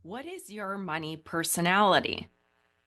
What is your money personality?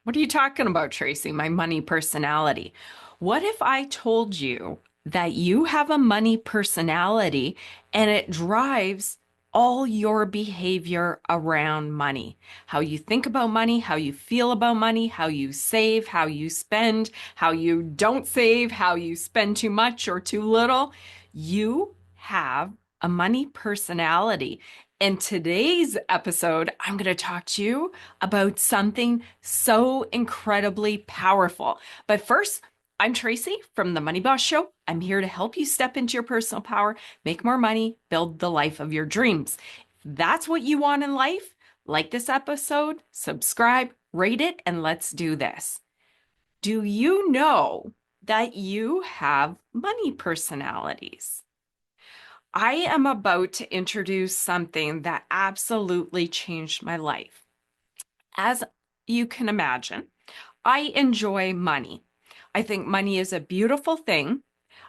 What are you talking about, Tracy? My money personality. What if I told you that you have a money personality and it drives all your behavior around money? How you think about money, how you feel about money, how you save, how you spend, how you don't save, how you spend too much or too little. You have a money personality. In today's episode, I'm going to talk to you about something so incredibly powerful. But first, I'm Tracy from the Money Boss Show. I'm here to help you step into your personal power, make more money, build the life of your dreams. If that's what you want in life, like this episode, subscribe, rate it, and let's do this. Do you know that you have money personalities? I am about to introduce something that absolutely changed my life. As you can imagine, I enjoy money. I think money is a beautiful thing.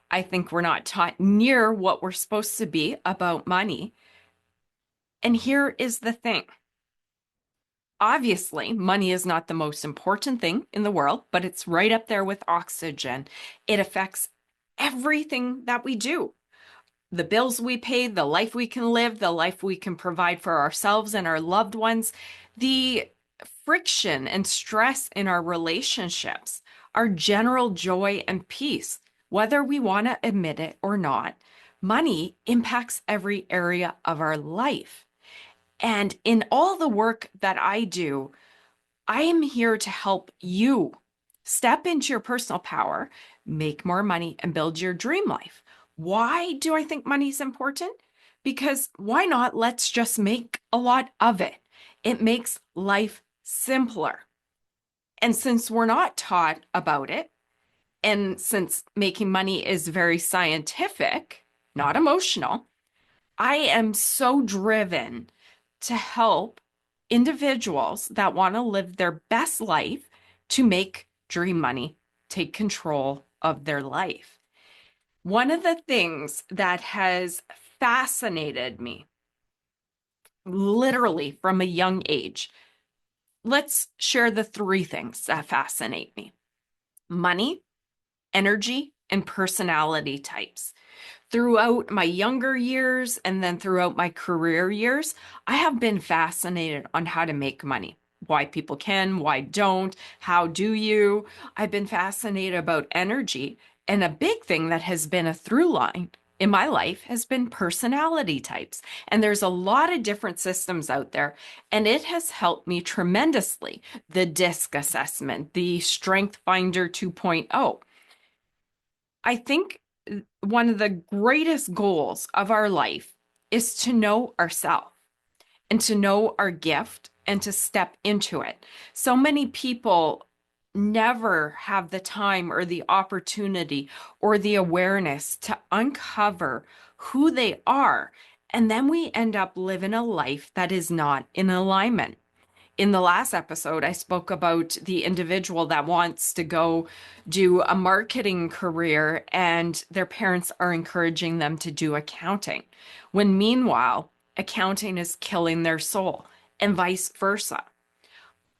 I think we're not taught near what we're supposed to be about money. And here is the thing. Obviously, money is not the most important thing in the world, but it's right up there with oxygen. It affects everything that we do. The bills we pay, the life we can live, the life we can provide for ourselves and our loved ones, the friction and stress in our relationships, our general joy and peace, whether we want to admit it or not, money impacts every area of our life. And in all the work that I do, I am here to help you step into your personal power, make more money, and build your dream life. Why do I think money is important? Because why not? Let's just make a lot of it. It makes life simpler. And since we're not taught about it, and since making money is very scientific, not emotional, I am so driven to help individuals that want to live their best life to make dream money, take control of their life. One of the things that has fascinated me, literally from a young age, let's share the three things that fascinate me: money, energy, and personality types. Throughout my younger years and then throughout my career years, I have been fascinated on how to make money. Why people can, why don't, how do you? I've been fascinated about energy. And a big thing that has been a through line in my life has been personality types. And there's a lot of different systems out there, and it has helped me tremendously. The DISC assessment, the Strength Finder 2.0. I think one of the greatest goals of our life is to know ourselves and to know our gift and to step into it. So many people never have the time or the opportunity or the awareness to uncover who they are. And then we end up living a life that is not in alignment. In the last episode, I spoke about the individual that wants to go do a marketing career and their parents are encouraging them to do accounting, when meanwhile, accounting is killing their soul, and vice versa.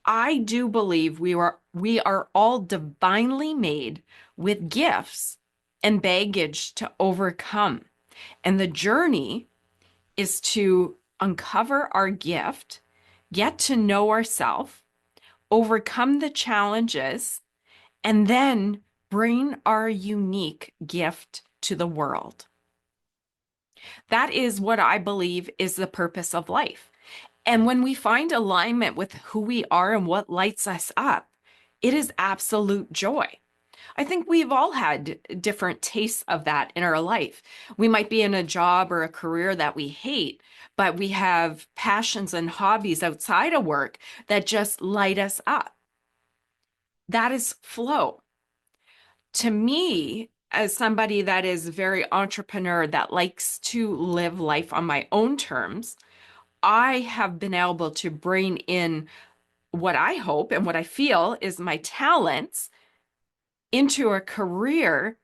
I do believe we are all divinely made with gifts and baggage to overcome. And the journey is to uncover our gift, get to know ourselves, overcome the challenges, and then bring our unique gift to the world. That is what I believe is the purpose of life. And when we find alignment with who we are and what lights us up, it is absolute joy. I think we've all had different tastes of that in our life. We might be in a job or a career that we hate, but we have passions and hobbies outside of work that just light us up. That is flow. To me, as somebody that is very entrepreneur that likes to live life on my own terms, I have been able to bring in what I hope and what I feel is my talents into a career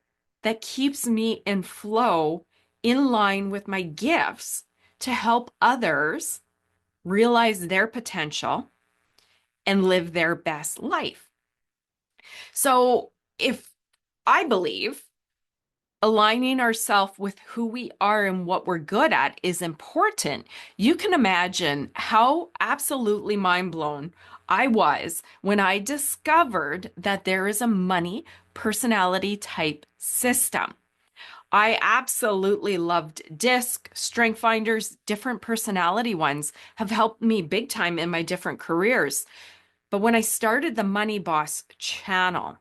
that keeps me in flow, in line with my gifts to help others realize their potential, and live their best life. So if I believe aligning ourselves with who we are and what we're good at is important, you can imagine how absolutely mind blown I was when I discovered that there is a money personality type system. I absolutely loved DISC, Strength Finders, different personality ones have helped me big time in my different careers. But when I started the Money Boss channel,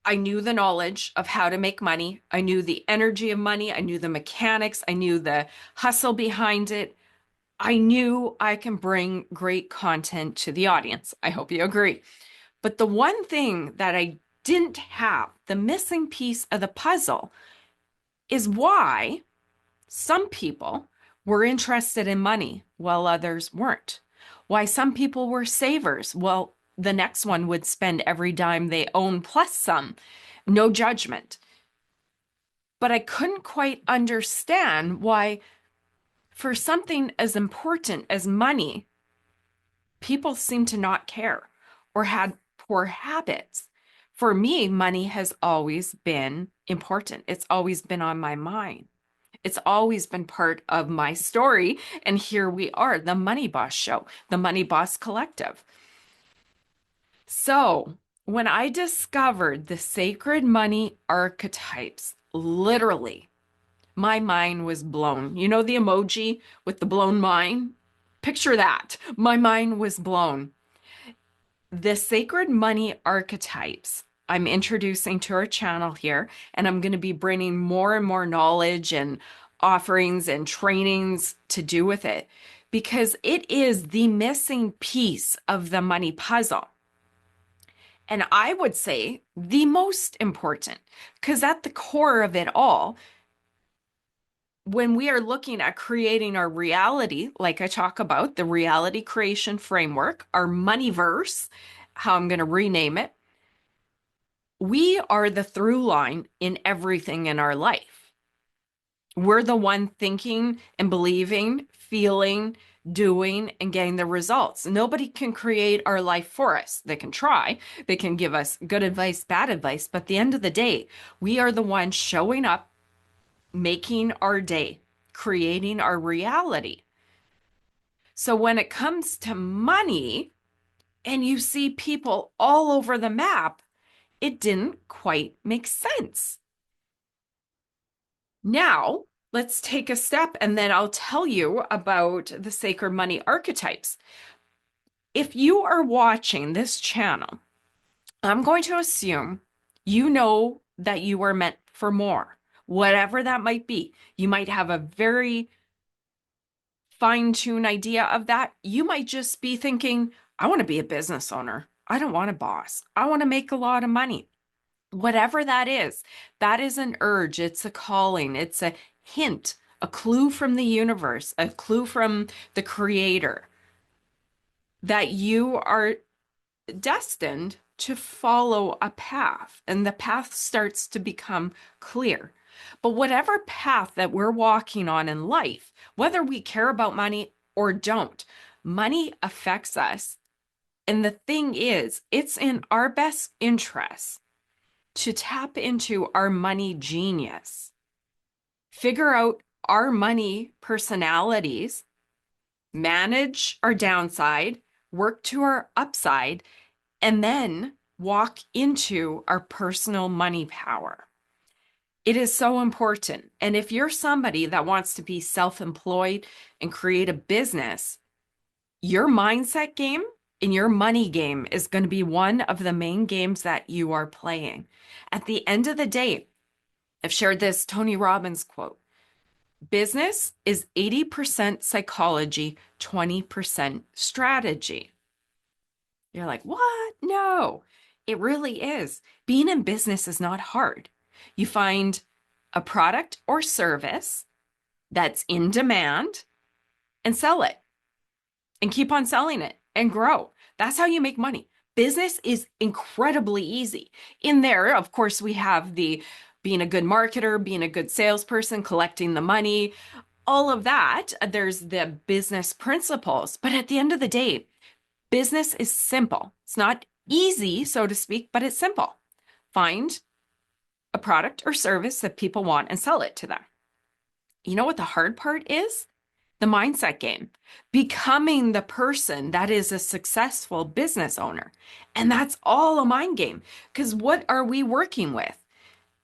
I knew the knowledge of how to make money. I knew the energy of money. I knew the mechanics. I knew the hustle behind it. I knew I can bring great content to the audience. I hope you agree. But the one thing that I didn't have, the missing piece of the puzzle, is why some people were interested in money while others weren't. Why some people were savers while the next one would spend every dime they own plus some. No judgment. But I couldn't quite understand why, for something as important as money, people seem to not care or had poor habits. For me, money has always been important. It's always been on my mind. It's always been part of my story. And here we are, the Money Boss Show, the Money Boss Collective. So when I discovered the Sacred Money Archetypes, literally, my mind was blown. You know the emoji with the blown mind? Picture that. My mind was blown. The Sacred Money Archetypes I'm introducing to our channel here, and I'm going to be bringing more and more knowledge and offerings and trainings to do with it because it is the missing piece of the money puzzle. And I would say the most important, because at the core of it all, when we are looking at creating our reality, like I talk about, the reality creation framework, our moneyverse, how I'm going to rename it, we are the through line in everything in our life. We're the one thinking and believing, feeling, doing, and getting the results. Nobody can create our life for us. They can try, they can give us good advice, bad advice, but at the end of the day, we are the ones showing up, making our day, creating our reality. So when it comes to money, and you see people all over the map, it didn't quite make sense. Now, let's take a step and then I'll tell you about the Sacred Money Archetypes. If you are watching this channel, I'm going to assume you know that you are meant for more, whatever that might be. You might have a very fine-tuned idea of that. You might just be thinking, I want to be a business owner. I don't want a boss. I want to make a lot of money. Whatever that is an urge. It's a calling. It's a hint, a clue from the universe, a clue from the creator that you are destined to follow a path, and the path starts to become clear. But whatever path that we're walking on in life, whether we care about money or don't, money affects us. And the thing is, it's in our best interest to tap into our money genius, figure out our money personalities, manage our downside, work to our upside, and then walk into our personal money power. It is so important. And if you're somebody that wants to be self-employed and create a business, your mindset game and your money game is going to be one of the main games that you are playing. At the end of the day, I've shared this Tony Robbins quote: business is 80% psychology, 20% strategy. You're like, what? No, it really is. Being in business is not hard. You find a product or service that's in demand and sell it and keep on selling it and grow. That's how you make money. Business is incredibly easy. In there, of course, we have the being a good marketer, being a good salesperson, collecting the money, all of that. There's the business principles, but at the end of the day, business is simple. It's not easy, so to speak, but it's simple. Find a product or service that people want and sell it to them. You know what the hard part is? The mindset game, becoming the person that is a successful business owner. And that's all a mind game. Because what are we working with?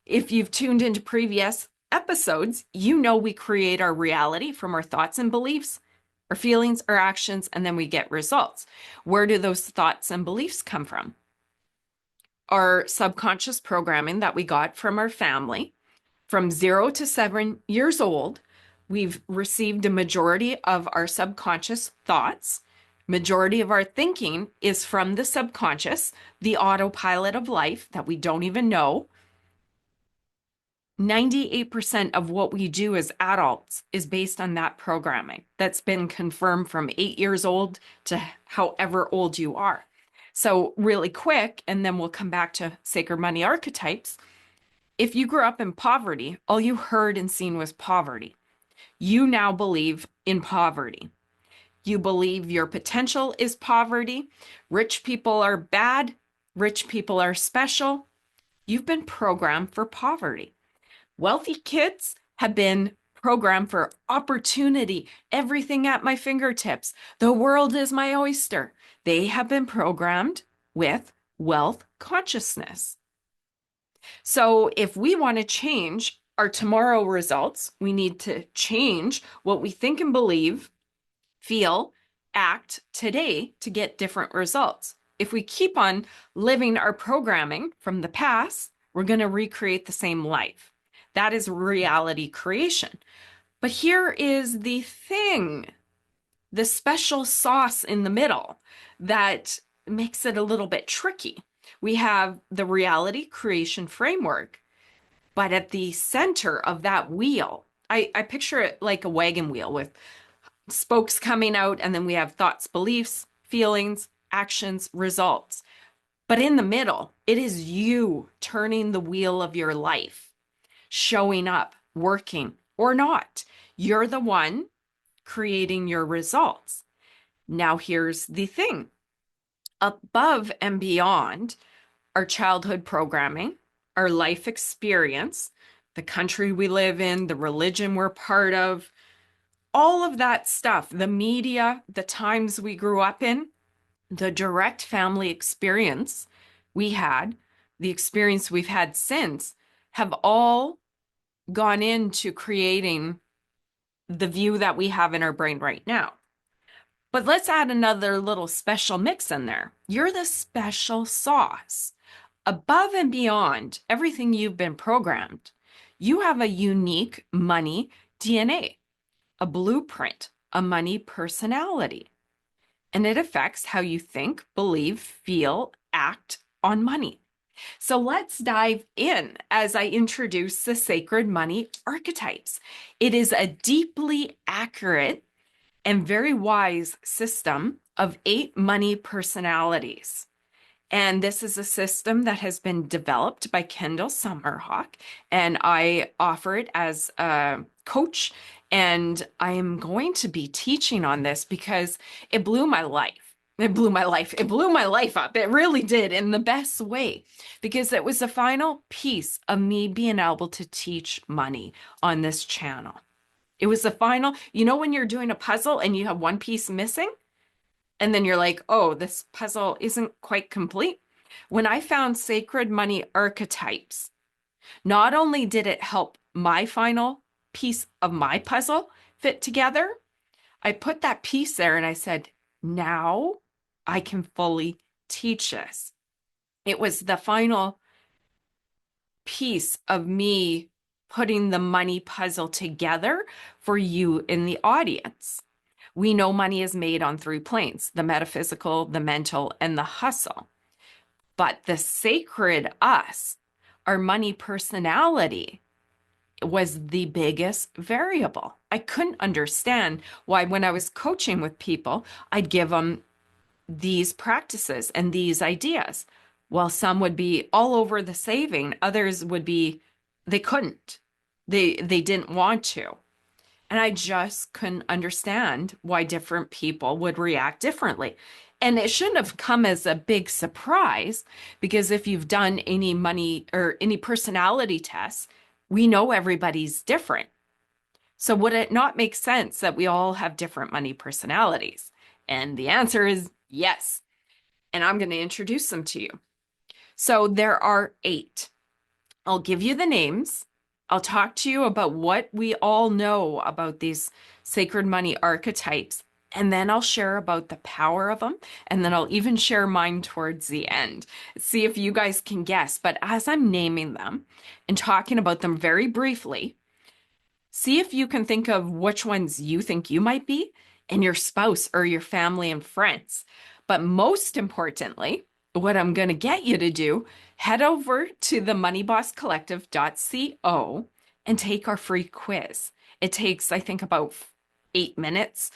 If you've tuned into previous episodes, you know we create our reality from our thoughts and beliefs, our feelings, our actions, and then we get results. Where do those thoughts and beliefs come from? Our subconscious programming that we got from our family. From 0 to 7 years old, we've received a majority of our subconscious thoughts. Majority of our thinking is from the subconscious, the autopilot of life that we don't even know. 98% of what we do as adults is based on that programming that's been confirmed from 8 years old to however old you are. So really quick, and then we'll come back to Sacred Money Archetypes. If you grew up in poverty, all you heard and seen was poverty. You now believe in poverty. You believe your potential is poverty. Rich people are bad. Rich people are special. You've been programmed for poverty. Wealthy kids have been programmed for opportunity, everything at my fingertips. The world is my oyster. They have been programmed with wealth consciousness. So if we want to change our tomorrow results, we need to change what we think and believe, feel, act today to get different results. If we keep on living our programming from the past, we're going to recreate the same life. That is reality creation. But here is the thing, the special sauce in the middle that makes it a little bit tricky. We have the reality creation framework, but at the center of that wheel, I picture it like a wagon wheel with spokes coming out, and then we have thoughts, beliefs, feelings, actions, results. But in the middle, it is you turning the wheel of your life, showing up, working or not. You're the one creating your results. Now, here's the thing. Above and beyond our childhood programming, our life experience, the country we live in, the religion we're part of, all of that stuff, the media, the times we grew up in, the direct family experience we had, the experience we've had since, have all gone into creating the view that we have in our brain right now. But let's add another little special mix in there. You're the special sauce. Above and beyond everything you've been programmed, you have a unique money DNA, a blueprint, a money personality, and it affects how you think, believe, feel, act on money. So let's dive in as I introduce the Sacred Money Archetypes. It is a deeply accurate and very wise system of 8 money personalities. And this is a system that has been developed by Kendall Summerhawk, and I offer it as a coach. And I am going to be teaching on this because it blew my life. It blew my life. It blew my life up. It really did, in the best way, because it was the final piece of me being able to teach money on this channel. It was the final, you know, when you're doing a puzzle and you have one piece missing, and then you're like, oh, this puzzle isn't quite complete. When I found Sacred Money Archetypes, not only did it help my final piece of my puzzle fit together, I put that piece there and I said, now I can fully teach this. It was the final piece of me putting the money puzzle together for you in the audience. We know money is made on 3 planes, the metaphysical, the mental, and the hustle. But the sacred us, our money personality, was the biggest variable. I couldn't understand why when I was coaching with people, I'd give them these practices and these ideas. Well, some would be all over the saving, others would be, they couldn't. They didn't want to. And I just couldn't understand why different people would react differently. And it shouldn't have come as a big surprise because if you've done any money or any personality tests, we know everybody's different. So would it not make sense that we all have different money personalities? And the answer is yes. And I'm going to introduce them to you. So there are 8. I'll give you the names. I'll talk to you about what we all know about these sacred money archetypes. And then I'll share about the power of them. And then I'll even share mine towards the end. See if you guys can guess. But as I'm naming them and talking about them very briefly, see if you can think of which ones you think you might be and your spouse or your family and friends. But most importantly, what I'm going to get you to do, head over to the moneybosscollective.co and take our free quiz. It takes, I think, about 8 minutes,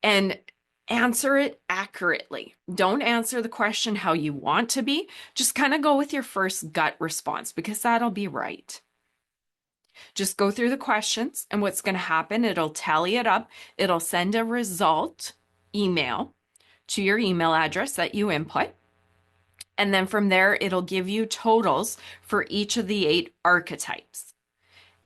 and answer it accurately. Don't answer the question how you want to be. Just kind of go with your first gut response because that'll be right. Just go through the questions, and what's going to happen, it'll tally it up. It'll send a result email to your email address that you input. And then from there, it'll give you totals for each of the 8 archetypes.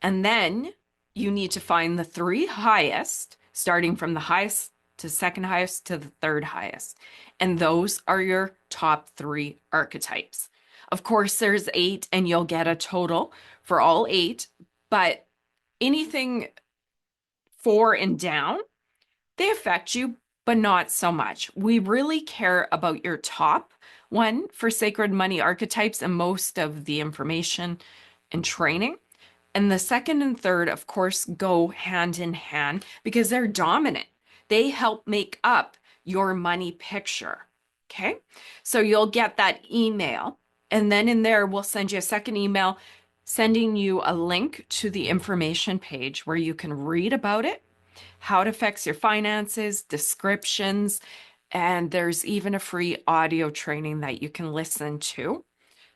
And then you need to find the 3 highest, starting from the highest to second highest to the third highest. And those are your top 3 archetypes. Of course, there's 8, and you'll get a total for all 8, but anything 4 and down, they affect you, but not so much. We really care about your top one for Sacred Money Archetypes and most of the information and training. And the second and third, of course, go hand in hand because they're dominant. They help make up your money picture. Okay. So you'll get that email. And then in there, we'll send you a second email sending you a link to the information page where you can read about it, how it affects your finances, descriptions, and there's even a free audio training that you can listen to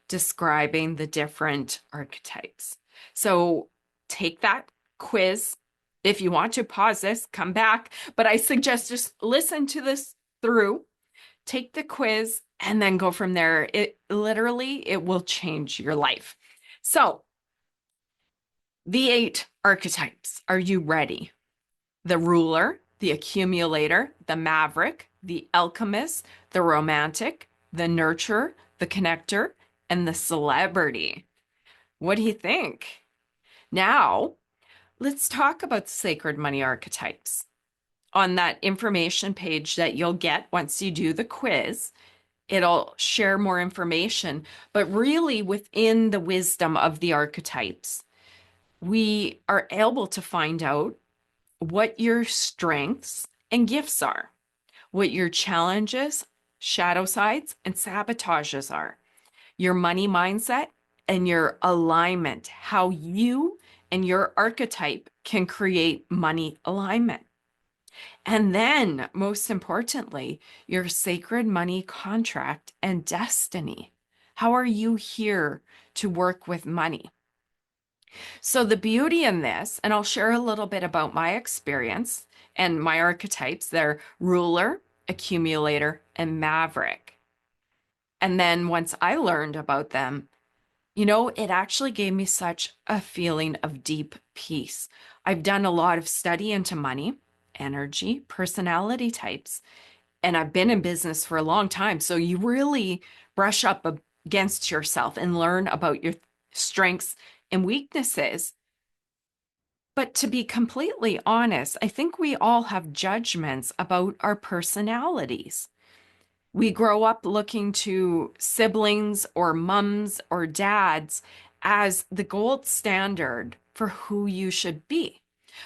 describing the different archetypes. So take that quiz. If you want to pause this, come back, but I suggest just listen to this through, take the quiz, and then go from there. It will change your life. So the 8 archetypes, are you ready? The ruler, the accumulator, the maverick, the alchemist, the romantic, the nurturer, the connector, and the celebrity. What do you think? Now, let's talk about sacred money archetypes. On that information page that you'll get once you do the quiz, it'll share more information, but really within the wisdom of the archetypes, we are able to find out what your strengths and gifts are, what your challenges, shadow sides, and sabotages are, your money mindset, and your alignment, how you and your archetype can create money alignment. And then, most importantly, your sacred money contract and destiny. How are you here to work with money? So the beauty in this, and I'll share a little bit about my experience and my archetypes, they're ruler, accumulator, and maverick. And then once I learned about them, it actually gave me such a feeling of deep peace. I've done a lot of study into money, energy, personality types, and I've been in business for a long time. So you really brush up against yourself and learn about your strengths and weaknesses. But to be completely honest, I think we all have judgments about our personalities. We grow up looking to siblings or mums or dads as the gold standard for who you should be.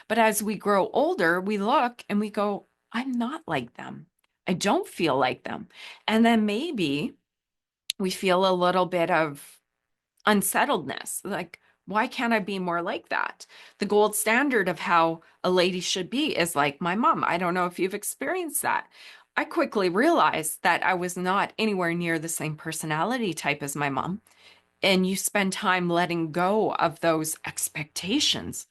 But as we grow older, we look and we go, I'm not like them. I don't feel like them. And then maybe we feel a little bit of unsettledness. Like, why can't I be more like that? The gold standard of how a lady should be is like my mom. I don't know if you've experienced that. I quickly realized that I was not anywhere near the same personality type as my mom. And you spend time letting go of those expectations.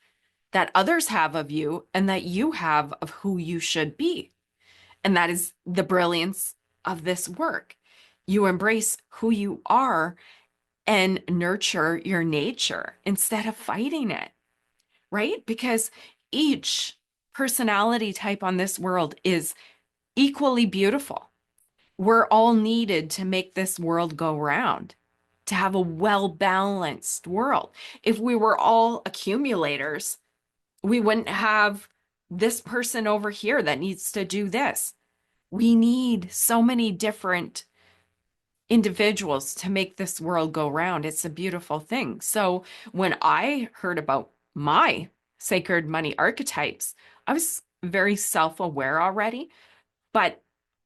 that others have of you and that you have of who you should be. And that is the brilliance of this work. You embrace who you are and nurture your nature instead of fighting it, right? Because each personality type on this world is equally beautiful. We're all needed to make this world go round, to have a well-balanced world. If we were all accumulators, we wouldn't have this person over here that needs to do this. We need so many different individuals to make this world go round. It's a beautiful thing. So when I heard about my sacred money archetypes, I was very self-aware already. But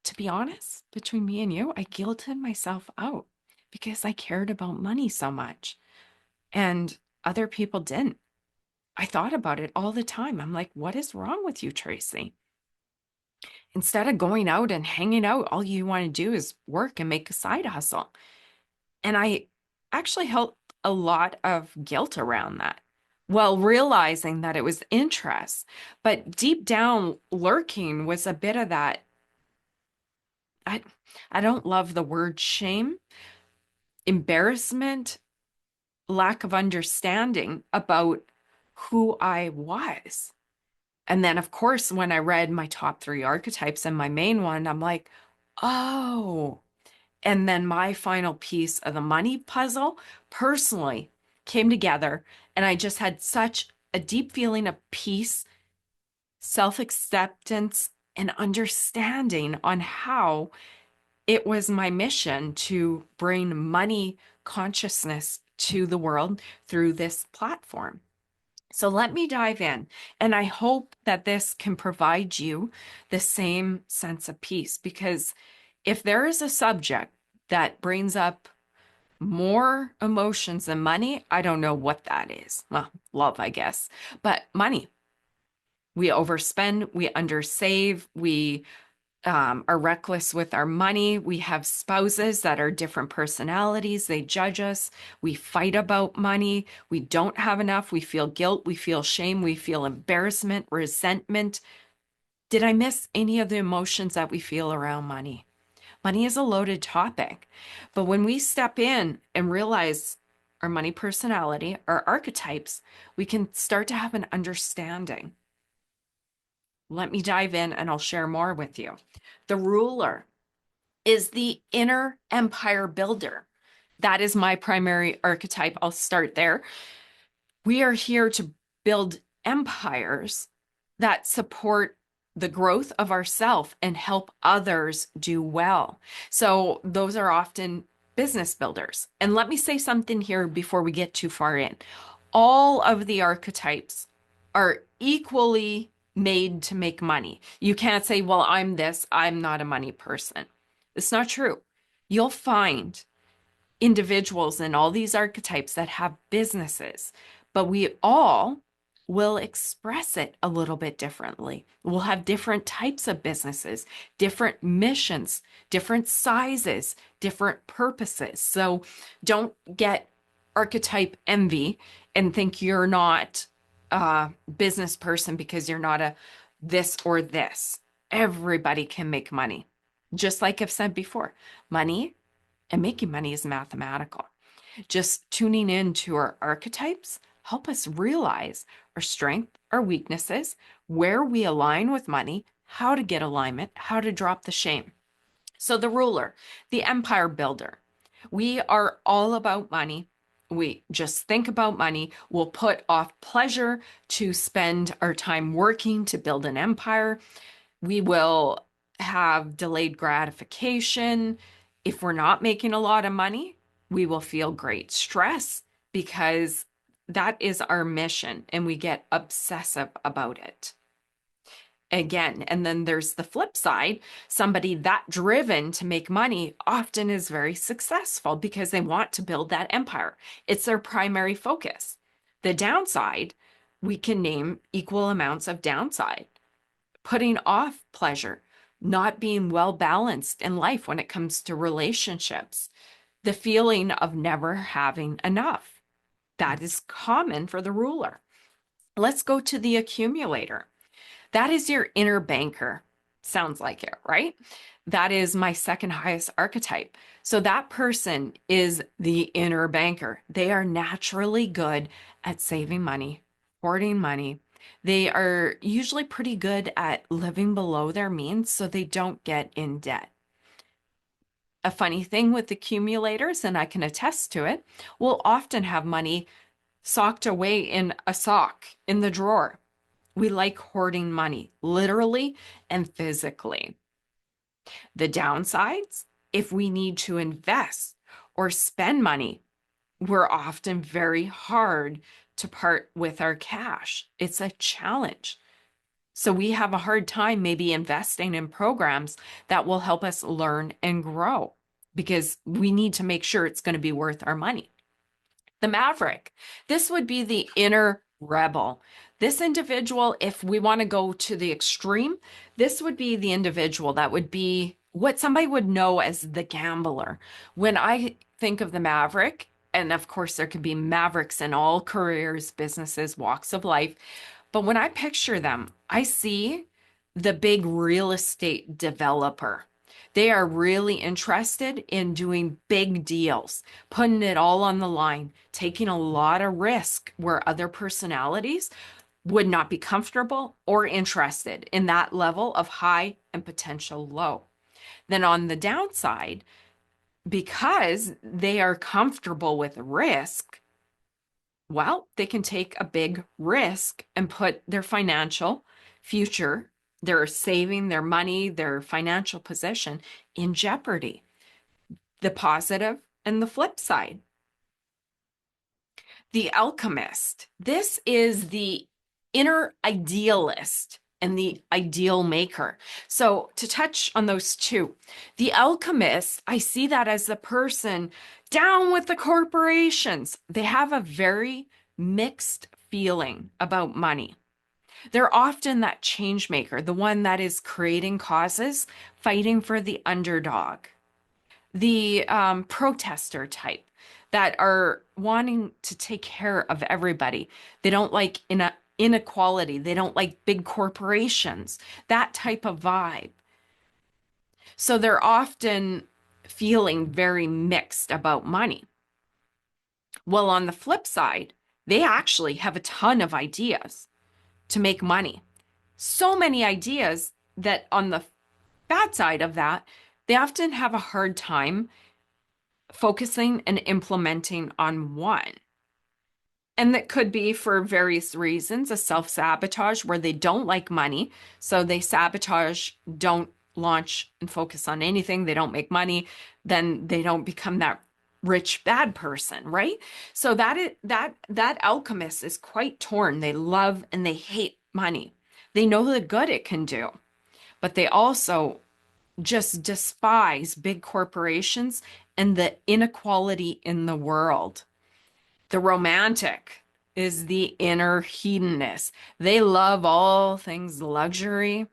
to be honest, between me and you, I guilted myself out because I cared about money so much and other people didn't. I thought about it all the time. I'm like, what is wrong with you, Tracy? Instead of going out and hanging out, all you want to do is work and make a side hustle. And I actually felt a lot of guilt around that. Well, realizing that it was interest, but deep down lurking was a bit of that. I don't love the word shame, embarrassment, lack of understanding about who I was. And then, of course, when I read my top 3 archetypes and my main one, I'm like, oh. And then my final piece of the money puzzle personally came together. And I just had such a deep feeling of peace, self-acceptance, and understanding on how it was my mission to bring money consciousness to the world through this platform. So let me dive in. And I hope that this can provide you the same sense of peace, because if there is a subject that brings up more emotions than money, I don't know what that is. Well, love, I guess, but money. We overspend, we undersave, we are reckless with our money. We have spouses that are different personalities. They judge us. We fight about money. We don't have enough. We feel guilt. We feel shame. We feel embarrassment, resentment. Did I miss any of the emotions that we feel around money? Money is a loaded topic. But when we step in and realize our money personality, our archetypes, we can start to have an understanding. Let me dive in and I'll share more with you. The ruler is the inner empire builder. That is my primary archetype. I'll start there. We are here to build empires that support the growth of ourself and help others do well. So those are often business builders. And let me say something here before we get too far in. All of the archetypes are equally made to make money. You can't say, well, I'm this, I'm not a money person. It's not true. You'll find individuals in all these archetypes that have businesses, but we all will express it a little bit differently. We'll have different types of businesses, different missions, different sizes, different purposes. So don't get archetype envy and think you're not a business person because you're not a this or this. Everybody can make money. Just like I've said before, money and making money is mathematical. Just tuning into our archetypes help us realize our strength, our weaknesses, where we align with money, how to get alignment, how to drop the shame. So the ruler, the empire builder, we are all about money. We just think about money. We'll put off pleasure to spend our time working to build an empire. We will have delayed gratification. If we're not making a lot of money, we will feel great stress because that is our mission and we get obsessive about it. Again, and then there's the flip side. Somebody that driven to make money often is very successful because they want to build that empire. It's their primary focus. The downside, we can name equal amounts of downside. Putting off pleasure, not being well balanced in life when it comes to relationships, the feeling of never having enough. That is common for the ruler. Let's go to the accumulator. That is your inner banker. Sounds like it, right? That is my second highest archetype. So that person is the inner banker. They are naturally good at saving money, hoarding money. They are usually pretty good at living below their means so they don't get in debt. A funny thing with accumulators, and I can attest to it, will often have money socked away in a sock in the drawer. We like hoarding money, literally and physically. The downsides, if we need to invest or spend money, we're often very hard to part with our cash. It's a challenge. So we have a hard time maybe investing in programs that will help us learn and grow because we need to make sure it's going to be worth our money. The Maverick. This would be the inner rebel. This individual, if we want to go to the extreme, this would be the individual that would be what somebody would know as the gambler. When I think of the Maverick, and of course, there could be Mavericks in all careers, businesses, walks of life. But when I picture them, I see the big real estate developer. They are really interested in doing big deals, putting it all on the line, taking a lot of risk where other personalities would not be comfortable or interested in that level of high and potential low. Then on the downside, because they are comfortable with risk, well, they can take a big risk and put their financial future, their saving, their money, their financial position in jeopardy. The positive and the flip side. The Alchemist. This is the inner idealist and the ideal maker. So to touch on those two, the Alchemist, I see that as the person down with the corporations. They have a very mixed feeling about money. They're often that change maker, the one that is creating causes, fighting for the underdog, the protester type that are wanting to take care of everybody. They don't like inequality. They don't like big corporations, that type of vibe. So they're often feeling very mixed about money. Well, on the flip side, they actually have a ton of ideas to make money. So many ideas that on the bad side of that, they often have a hard time focusing and implementing on one. And that could be for various reasons, a self-sabotage where they don't like money. So they sabotage, don't launch and focus on anything. They don't make money. Then they don't become that rich bad person, right? So that alchemist is quite torn. They love and they hate money. They know the good it can do, but they also just despise big corporations and the inequality in the world. The romantic is the inner hedonist. They love all things luxury,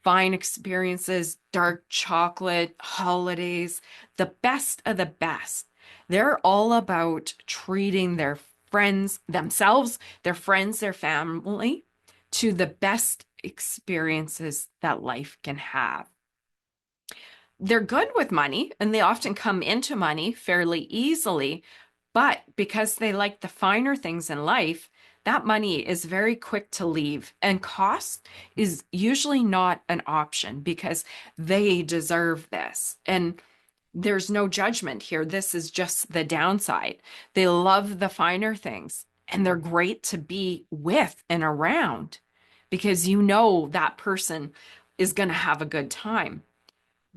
fine experiences, dark chocolate, holidays, the best of the best. They're all about treating their friends, themselves, their friends, their family to the best experiences that life can have. They're good with money and they often come into money fairly easily, but because they like the finer things in life, that money is very quick to leave, and cost is usually not an option because they deserve this. And there's no judgment here. This is just the downside. They love the finer things and they're great to be with and around because you know that person is going to have a good time.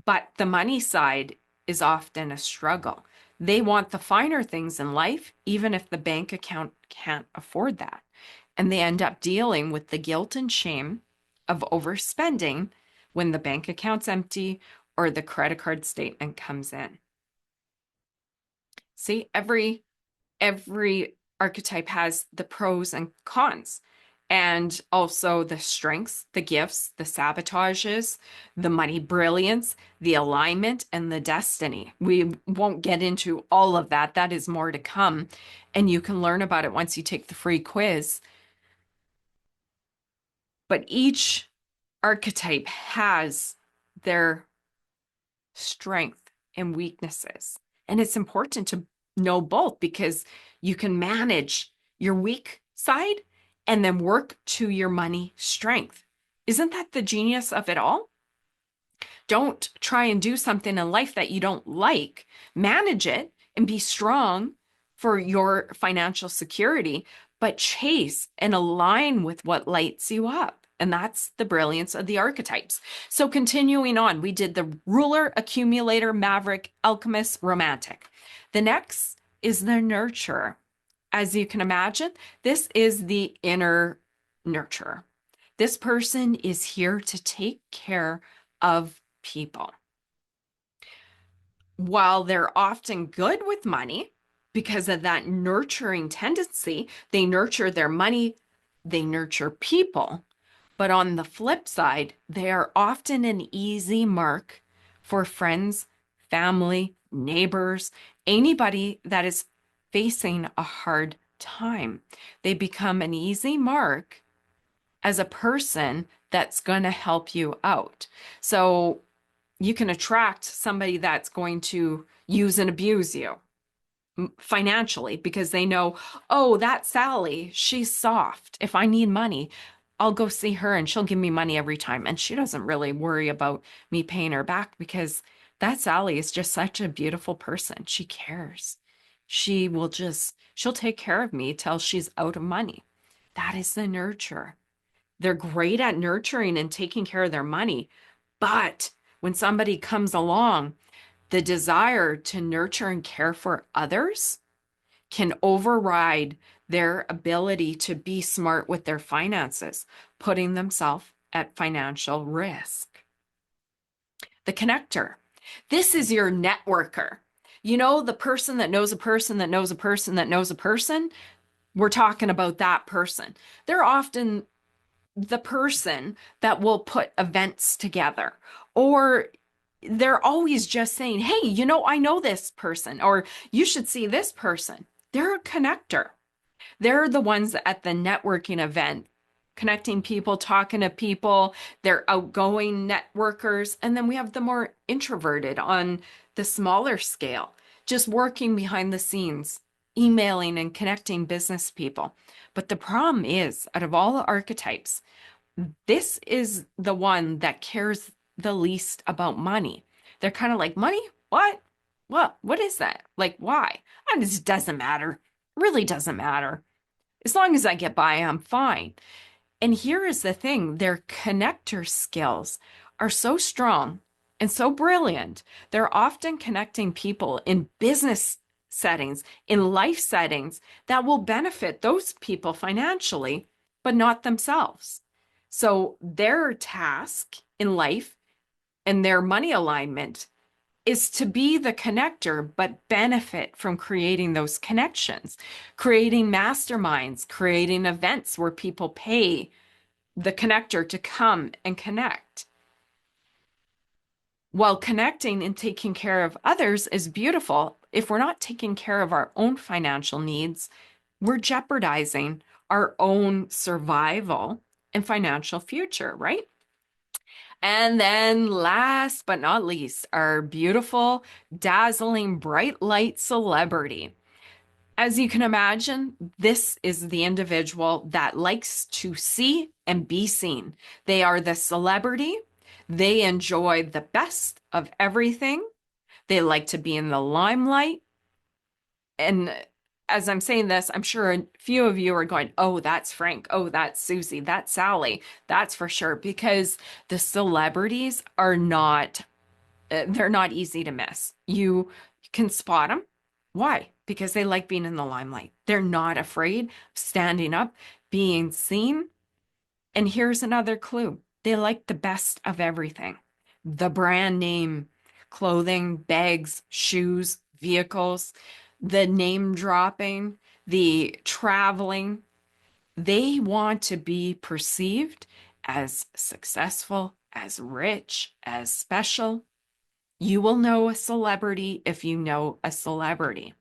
But the money side is often a struggle. They want the finer things in life, even if the bank account can't afford that. And they end up dealing with the guilt and shame of overspending when the bank account's empty or the credit card statement comes in. See, every archetype has the pros and cons, and also the strengths, the gifts, the sabotages, the money brilliance, the alignment, and the destiny. We won't get into all of that. That is more to come, and you can learn about it once you take the free quiz. But each archetype has their strength and weaknesses. And it's important to know both because you can manage your weak side and then work to your money strength. Isn't that the genius of it all? Don't try and do something in life that you don't like. Manage it and be strong for your financial security, but chase and align with what lights you up. And that's the brilliance of the archetypes. So continuing on, we did the ruler, accumulator, maverick, alchemist, romantic. The next is the nurturer. As you can imagine, this is the inner nurturer. This person is here to take care of people. While they're often good with money because of that nurturing tendency, they nurture their money, they nurture people. But on the flip side, they are often an easy mark for friends, family, neighbors, anybody that is facing a hard time. They become an easy mark as a person that's going to help you out. So you can attract somebody that's going to use and abuse you financially because they know, oh, that Sally, she's soft. If I need money, I'll go see her and she'll give me money every time. And she doesn't really worry about me paying her back because that Sally is just such a beautiful person. She cares. She'll take care of me till she's out of money. That is the nurture. They're great at nurturing and taking care of their money. But when somebody comes along, the desire to nurture and care for others can override their ability to be smart with their finances, putting themselves at financial risk. The connector. This is your networker. You know, the person that knows a person that knows a person that knows a person. We're talking about that person. They're often the person that will put events together, or they're always just saying, hey, you know, I know this person, or you should see this person. They're a connector. They're the ones at the networking event, connecting people, talking to people. They're outgoing networkers. And then we have the more introverted on the smaller scale, just working behind the scenes, emailing and connecting business people. But the problem is, out of all the archetypes, this is the one that cares the least about money. They're kind of like, money? What? What is that? Like, why? And it doesn't matter. Really doesn't matter. As long as I get by, I'm fine. And here is the thing, their connector skills are so strong and so brilliant. They're often connecting people in business settings, in life settings that will benefit those people financially, but not themselves. So their task in life and their money alignment is to be the connector, but benefit from creating those connections, creating masterminds, creating events where people pay the connector to come and connect. While connecting and taking care of others is beautiful, if we're not taking care of our own financial needs, we're jeopardizing our own survival and financial future, right? And then last but not least, our beautiful, dazzling, bright light celebrity. As you can imagine, this is the individual that likes to see and be seen. They are the celebrity. They enjoy the best of everything. They like to be in the limelight. And as I'm saying this, I'm sure a few of you are going, oh, that's Frank. Oh, that's Susie. That's Sally. That's for sure. Because the celebrities are not, they're not easy to miss. You can spot them. Why? Because they like being in the limelight. They're not afraid of standing up, being seen. And here's another clue. They like the best of everything. The brand name, clothing, bags, shoes, vehicles, the name dropping, the traveling. They want to be perceived as successful, as rich, as special. You will know a celebrity if you know a celebrity.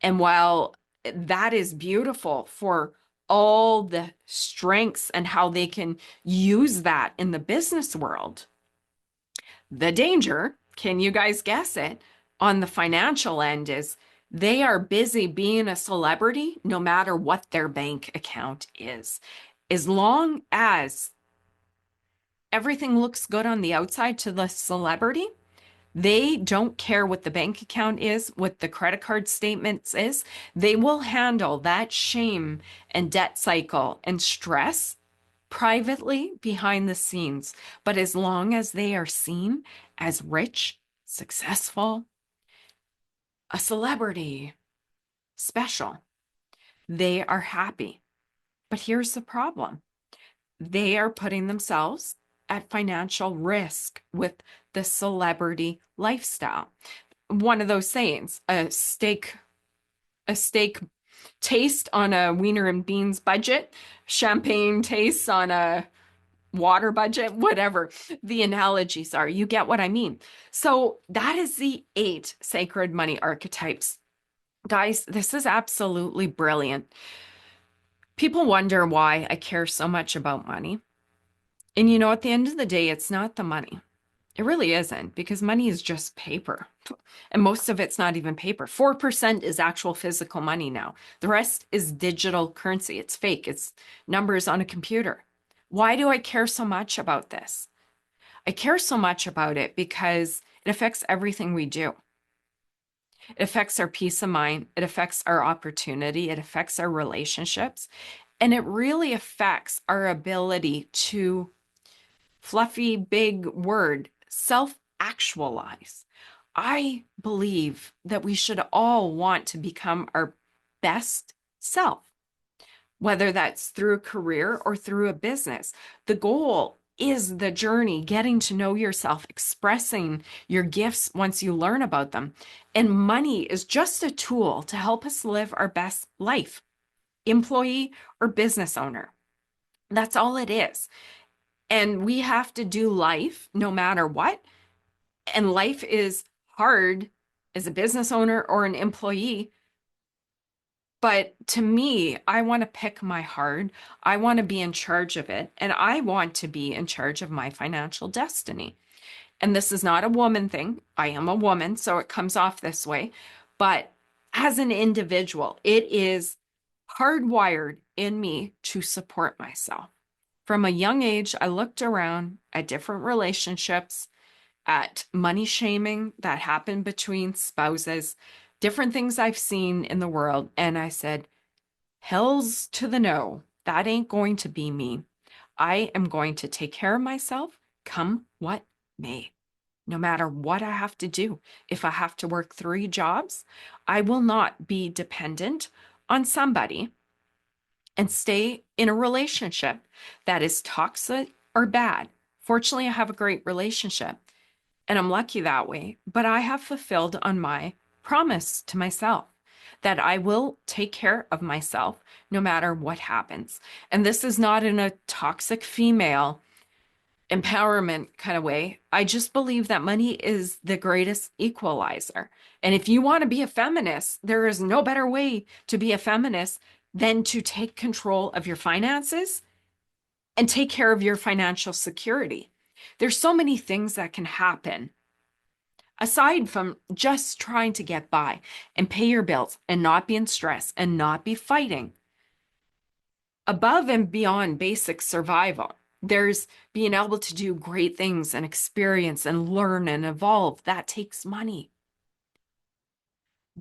And while that is beautiful for all the strengths and how they can use that in the business world. The danger, can you guys guess it, on the financial end is they are busy being a celebrity no matter what their bank account is. As long as everything looks good on the outside to the celebrity, they don't care what the bank account is, what the credit card statements is. They will handle that shame and debt cycle and stress privately behind the scenes. But as long as they are seen as rich, successful, a celebrity, special, they are happy. But here's the problem. They are putting themselves at financial risk with the celebrity lifestyle. One of those sayings, a steak taste on a wiener and beans budget, champagne tastes on a water budget, whatever the analogies are. You get what I mean. So that is the 8 sacred money archetypes. Guys, this is absolutely brilliant. People wonder why I care so much about money. And you know, at the end of the day, it's not the money. It really isn't, because money is just paper. And most of it's not even paper. 4% is actual physical money now. The rest is digital currency. It's fake. It's numbers on a computer. Why do I care so much about this? I care so much about it because it affects everything we do. It affects our peace of mind. It affects our opportunity. It affects our relationships. And it really affects our ability to, fluffy, big word, self-actualize. I believe that we should all want to become our best self, whether that's through a career or through a business. The goal is the journey, getting to know yourself, expressing your gifts once you learn about them. And money is just a tool to help us live our best life, employee or business owner. That's all it is. And we have to do life no matter what. And life is hard as a business owner or an employee. But to me, I want to pick my hard. I want to be in charge of it. And I want to be in charge of my financial destiny. And this is not a woman thing. I am a woman, so it comes off this way. But as an individual, it is hardwired in me to support myself. From a young age, I looked around at different relationships, at money shaming that happened between spouses, different things I've seen in the world. And I said, hells to the no, that ain't going to be me. I am going to take care of myself, come what may. No matter what I have to do. If I have to work 3 jobs, I will not be dependent on somebody and stay in a relationship that is toxic or bad. Fortunately, I have a great relationship and I'm lucky that way, but I have fulfilled on my promise to myself that I will take care of myself no matter what happens. And this is not in a toxic female empowerment kind of way. I just believe that money is the greatest equalizer. And if you want to be a feminist, there is no better way to be a feminist than to take control of your finances and take care of your financial security. There's so many things that can happen aside from just trying to get by and pay your bills and not be in stress and not be fighting. Above and beyond basic survival, there's being able to do great things and experience and learn and evolve. That takes money.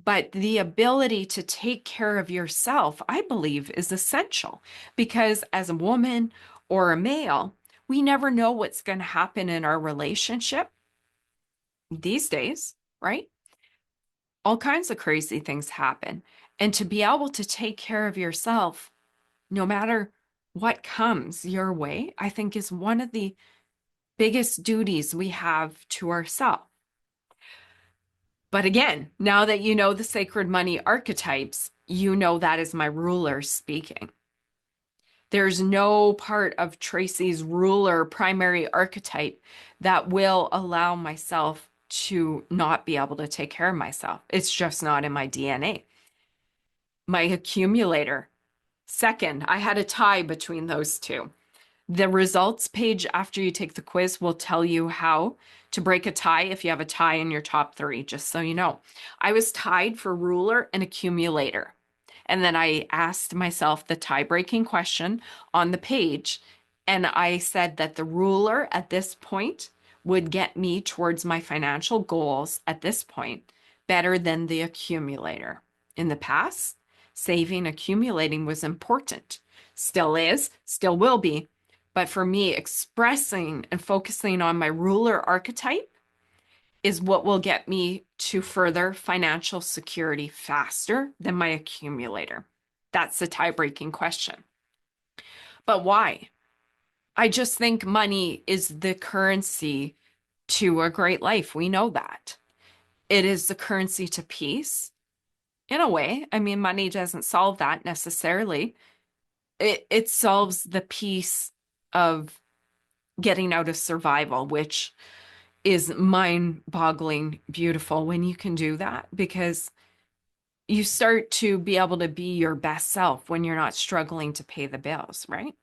But the ability to take care of yourself, I believe, is essential because as a woman or a male, we never know what's going to happen in our relationship these days, right? All kinds of crazy things happen. And to be able to take care of yourself, no matter what comes your way, I think is one of the biggest duties we have to ourselves. But again, now that you know the sacred money archetypes, you know that is my ruler speaking. There's no part of Tracy's ruler primary archetype that will allow myself to not be able to take care of myself. It's just not in my DNA. My accumulator Second, I had a tie between those two. The results page after you take the quiz will tell you how to break a tie if you have a tie in your top three, just so you know. I was tied for ruler and accumulator. And then I asked myself the tie breaking question on the page. And I said that the ruler at this point would get me towards my financial goals at this point better than the accumulator. In the past, saving, accumulating was important. Still is, still will be. But for me, expressing and focusing on my ruler archetype is what will get me to further financial security faster than my accumulator. That's the tie-breaking question. But why? I just think money is the currency to a great life. We know that. It is the currency to peace. In a way, I mean, money doesn't solve that necessarily. It solves the piece of getting out of survival, which is mind-boggling beautiful when you can do that, because you start to be able to be your best self when you're not struggling to pay the bills, right?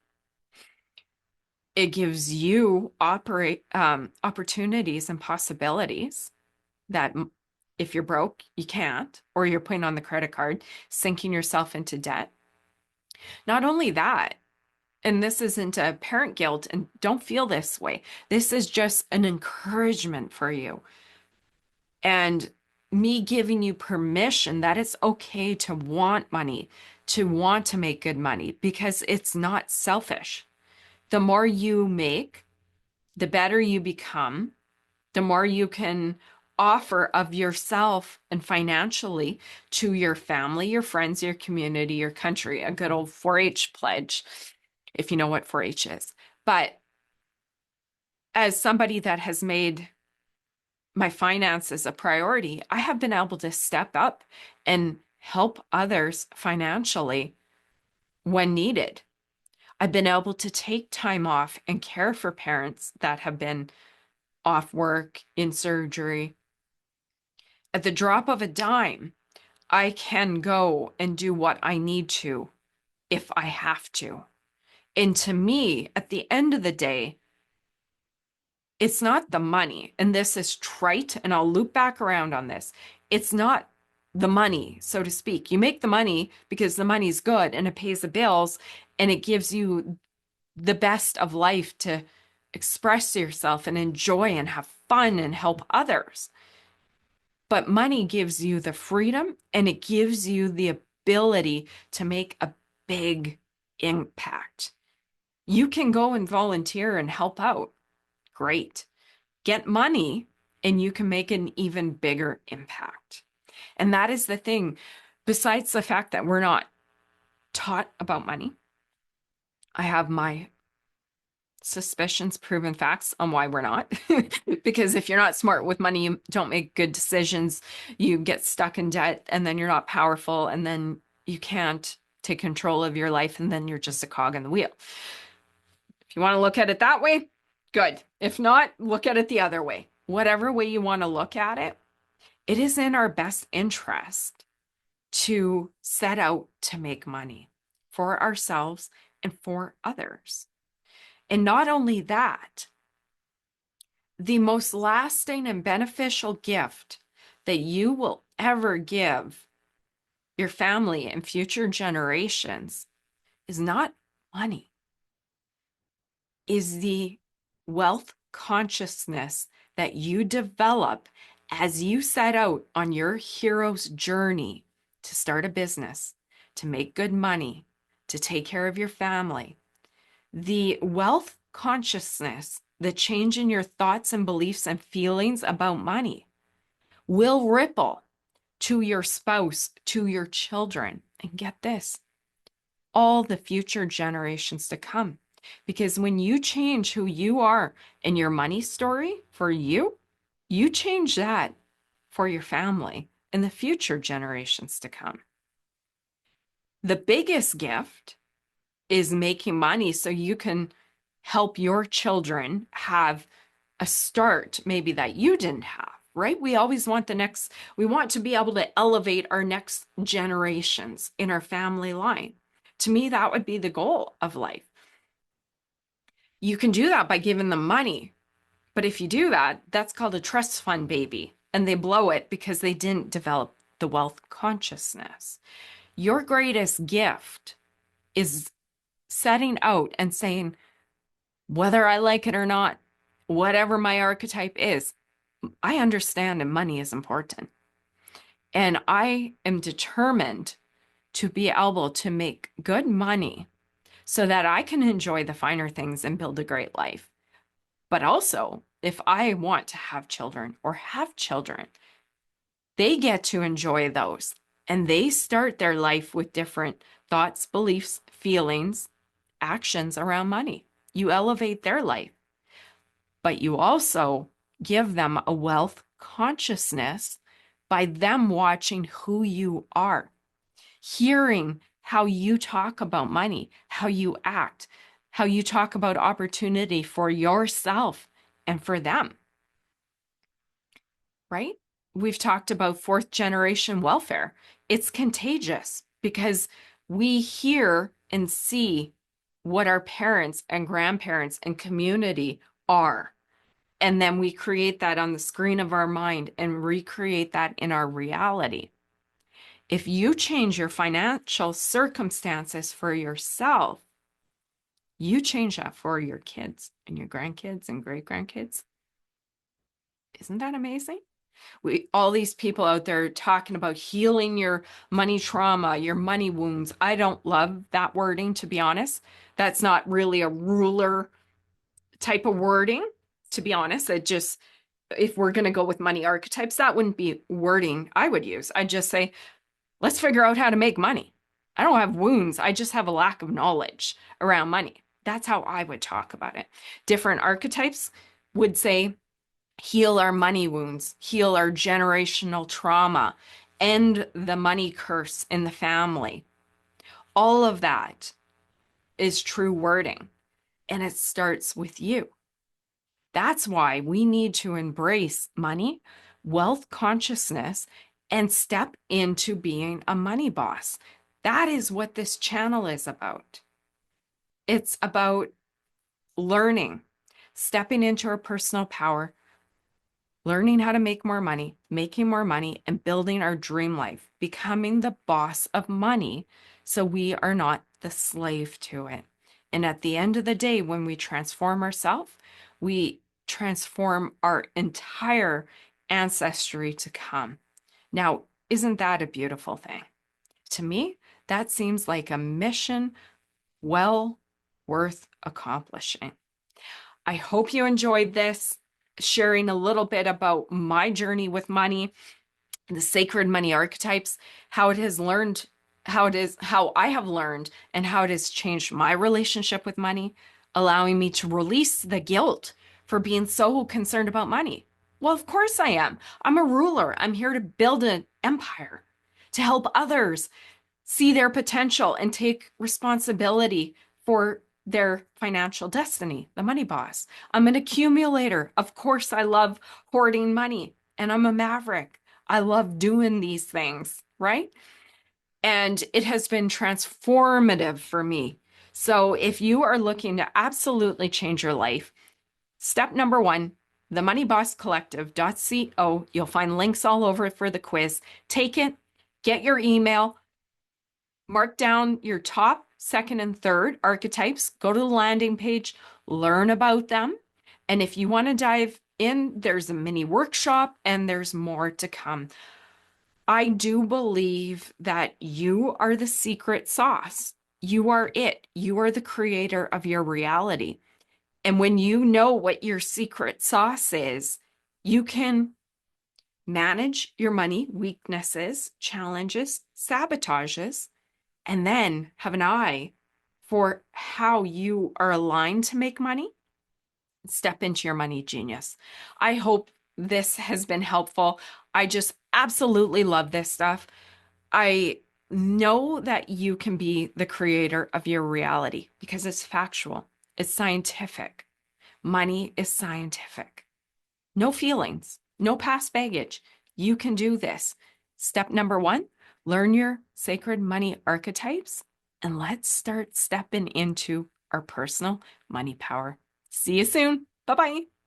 It gives you opportunities and possibilities that if you're broke, you can't, or you're putting on the credit card, sinking yourself into debt. Not only that, and this isn't a parent guilt, and don't feel this way. This is just an encouragement for you. And me giving you permission that it's okay to want money, to want to make good money, because it's not selfish. The more you make, the better you become, the more you can offer of yourself and financially to your family, your friends, your community, your country, a good old 4-H pledge, if you know what 4-H is. But as somebody that has made my finances a priority, I have been able to step up and help others financially when needed. I've been able to take time off and care for parents that have been off work, in surgery. At the drop of a dime, I can go and do what I need to if I have to. And to me, at the end of the day, it's not the money. And this is trite, and I'll loop back around on this. It's not the money, so to speak. You make the money because the money's good and it pays the bills and it gives you the best of life to express yourself and enjoy and have fun and help others. But money gives you the freedom and it gives you the ability to make a big impact. You can go and volunteer and help out. Great. Get money and you can make an even bigger impact. And that is the thing. Besides the fact that we're not taught about money, I have my suspicions, proven facts on why we're not. Because if you're not smart with money, you don't make good decisions, you get stuck in debt, and then you're not powerful, and then you can't take control of your life, and then you're just a cog in the wheel. If you want to look at it that way, good. If not, look at it the other way. Whatever way you want to look at it, it is in our best interest to set out to make money for ourselves and for others. And not only that, the most lasting and beneficial gift that you will ever give your family and future generations is not money, is the wealth consciousness that you develop as you set out on your hero's journey to start a business, to make good money, to take care of your family. The wealth consciousness, the change in your thoughts and beliefs and feelings about money will ripple to your spouse, to your children, and get this, all the future generations to come. Because when you change who you are in your money story for you, you change that for your family and the future generations to come. The biggest gift is making money so you can help your children have a start maybe that you didn't have, right? We always want we want to be able to elevate our next generations in our family line. To me, that would be the goal of life. You can do that by giving them money. But if you do that, that's called a trust fund baby. And they blow it because they didn't develop the wealth consciousness. Your greatest gift is setting out and saying, whether I like it or not, whatever my archetype is, I understand and money is important. And I am determined to be able to make good money so that I can enjoy the finer things and build a great life. But also, if I want to have children or have children, they get to enjoy those. And they start their life with different thoughts, beliefs, feelings, actions around money. You elevate their life, but you also give them a wealth consciousness by them watching who you are, hearing how you talk about money, how you act, how you talk about opportunity for yourself and for them, right? We've talked about fourth generation welfare. It's contagious because we hear and see what our parents and grandparents and community are. And then we create that on the screen of our mind and recreate that in our reality. If you change your financial circumstances for yourself, you change that for your kids and your grandkids and great grandkids. Isn't that amazing? All these people out there talking about healing your money trauma, your money wounds. I don't love that wording, to be honest. That's not really a ruler type of wording, to be honest. It just, if we're going to go with money archetypes, that wouldn't be wording I would use. I'd just say, let's figure out how to make money. I don't have wounds. I just have a lack of knowledge around money. That's how I would talk about it. Different archetypes would say, heal our money wounds, heal our generational trauma, end the money curse in the family. All of that is true wording, and it starts with you. That's why we need to embrace money, wealth consciousness, and step into being a money boss. That is what this channel is about. It's about learning, stepping into our personal power, learning how to make more money, making more money, and building our dream life, becoming the boss of money so we are not the slave to it. And at the end of the day, when we transform ourselves, we transform our entire ancestry to come. Now, isn't that a beautiful thing? To me, that seems like a mission well worth accomplishing. I hope you enjoyed this, sharing a little bit about my journey with money, the Sacred Money Archetypes, how I have learned and how it has changed my relationship with money, allowing me to release the guilt for being so concerned about money. Well, of course I am. I'm a ruler. I'm here to build an empire, to help others see their potential and take responsibility for their financial destiny, the money boss. I'm an accumulator. Of course, I love hoarding money, and I'm a maverick. I love doing these things, right? And it has been transformative for me. So if you are looking to absolutely change your life, step number one, themoneybosscollective.co. You'll find links all over for the quiz. Take it, get your email, mark down your top, second, and third archetypes, go to the landing page, learn about them. And if you want to dive in, there's a mini workshop and there's more to come. I do believe that you are the secret sauce. You are it. You are the creator of your reality. And when you know what your secret sauce is, you can manage your money weaknesses, challenges, sabotages, and then have an eye for how you are aligned to make money. Step into your money genius. I hope this has been helpful. I just absolutely love this stuff. I know that you can be the creator of your reality because it's factual, it's scientific. Money is scientific. No feelings, no past baggage. You can do this. Step number one, learn your sacred money archetypes and let's start stepping into our personal money power. See you soon. Bye-bye.